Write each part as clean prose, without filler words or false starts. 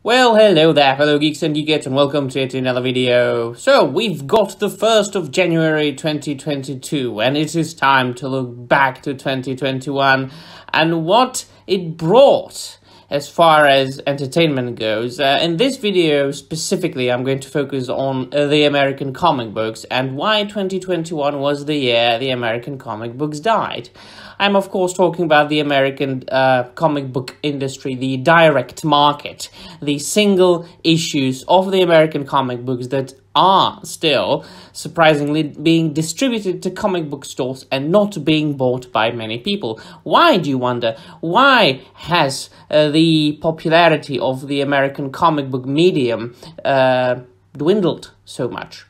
Well, hello there, fellow geeks and geekettes, and welcome to yet another video. So, we've got the 1st of January 2022, and it is time to look back to 2021 and what it brought as far as entertainment goes. In this video specifically, I'm going to focus on the American comic books and why 2021 was the year the American comic books died. I'm of course talking about the American comic book industry, the direct market, the single issues of the American comic books that are still surprisingly being distributed to comic book stores and not being bought by many people. Why, do you wonder? Why has the popularity of the American comic book medium dwindled so much?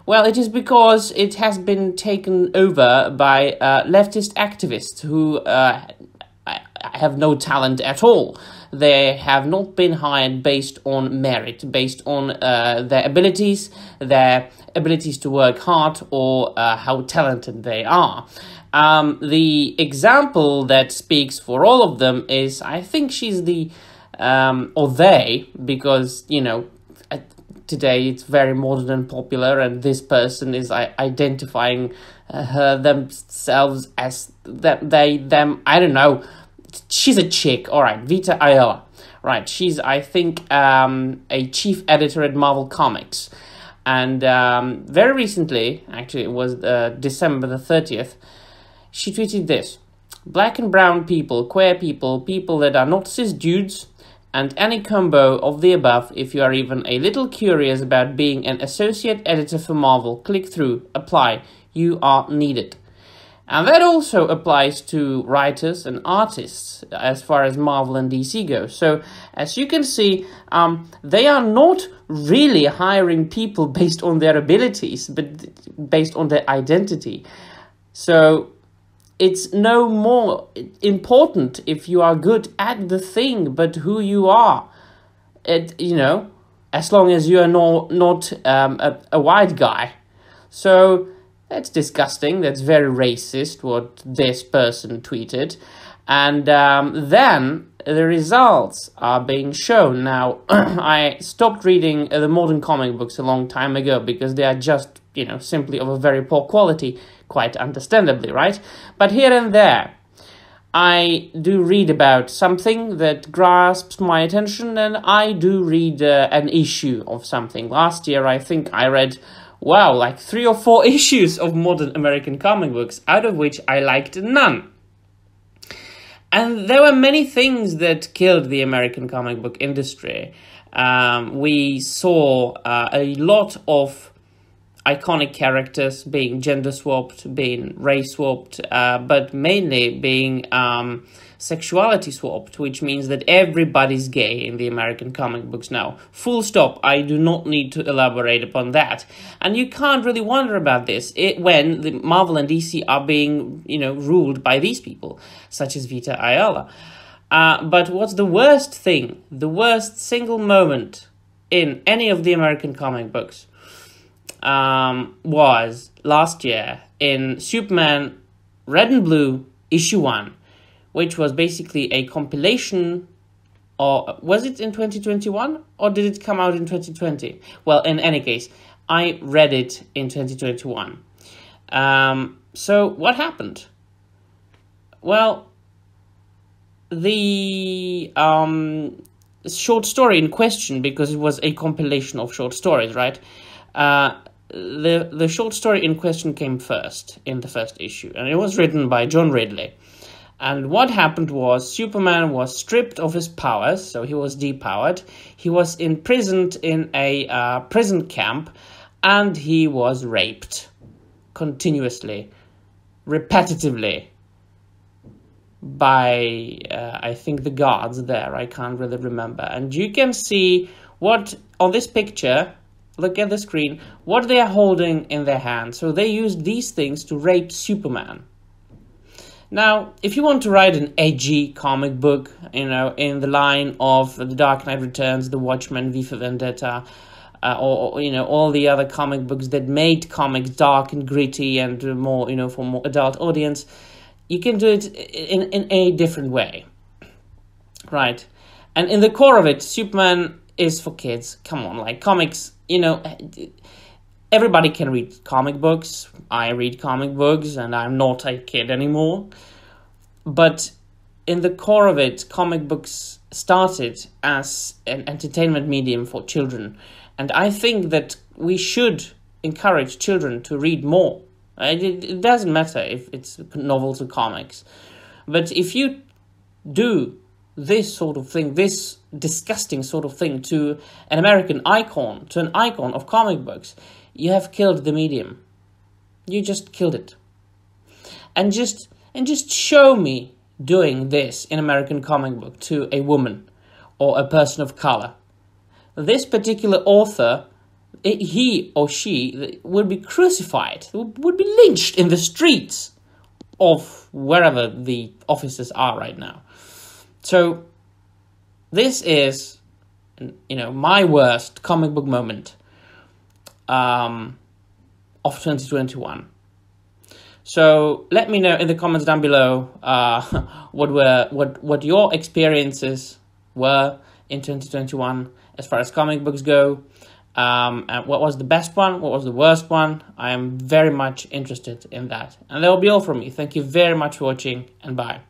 Well, it is because it has been taken over by leftist activists who have no talent at all. They have not been hired based on merit, based on their abilities to work hard, or how talented they are. The example that speaks for all of them is, I think she's the, or they, because, you know, today it's very modern and popular, and this person is identifying themselves as them, I don't know. She's a chick, all right, Vita Ayala, right? She's, I think, a chief editor at Marvel Comics, and very recently, actually it was December the 30th, she tweeted this: "Black and brown people, queer people, people that are not cis dudes, and any combo of the above. If you are even a little curious about being an associate editor for Marvel, click through, apply, you are needed." And that also applies to writers and artists as far as Marvel and DC go. So, as you can see, they are not really hiring people based on their abilities, but based on their identity. So, it's no more important if you are good at the thing, but who you are. You know, as long as you are not a white guy. So, that's disgusting. That's very racist, what this person tweeted. And then the results are being shown. Now, I stopped reading the modern comic books a long time ago because they are just, you know, simply of a very poor quality, quite understandably, right? But here and there, I do read about something that grasps my attention, and I do read an issue of something. Last year, I think I read, wow, like 3 or 4 issues of modern American comic books, out of which I liked none. And there were many things that killed the American comic book industry. We saw a lot of iconic characters being gender swapped, being race swapped, but mainly being sexuality swapped, which means that everybody's gay in the American comic books now. Full stop. I do not need to elaborate upon that. And you can't really wonder about this when the Marvel and DC are being, you know, ruled by these people, such as Vita Ayala. But what's the worst thing, the worst single moment in any of the American comic books was last year in Superman Red and Blue issue 1, which was basically a compilation, or was it in 2021 or did it come out in 2020? Well, in any case, I read it in 2021. So what happened? Well, the short story in question, because it was a compilation of short stories, right? The short story in question came first in the first issue, and it was written by John Ridley. And what happened was Superman was stripped of his powers, so he was depowered. He was imprisoned in a prison camp, and he was raped continuously, repetitively, by, I think, the guards there. I can't really remember. And you can see what, on this picture, look at the screen, what they are holding in their hands. So they used these things to rape Superman. Now, if you want to write an edgy comic book, you know, in the line of The Dark Knight Returns, The Watchmen, V for Vendetta, or you know, all the other comic books that made comics dark and gritty and more, you know, for more adult audience, you can do it in a different way, right? And in the core of it, Superman is for kids. Come on, like comics, you know, everybody can read comic books. I read comic books and I'm not a kid anymore. But in the core of it, comic books started as an entertainment medium for children. And I think that we should encourage children to read more. It doesn't matter if it's novels or comics. But if you do this sort of thing, this disgusting sort of thing to an American icon, to an icon of comic books, you have killed the medium. You just killed it. And just show me doing this in American comic book to a woman or a person of color. This particular author, he or she would be crucified, would be lynched in the streets of wherever the offices are right now. So this is, you know, my worst comic book moment of 2021. So let me know in the comments down below what your experiences were in 2021 as far as comic books go. And what was the best one? What was the worst one? I am very much interested in that. And that will be all from me. Thank you very much for watching, and bye.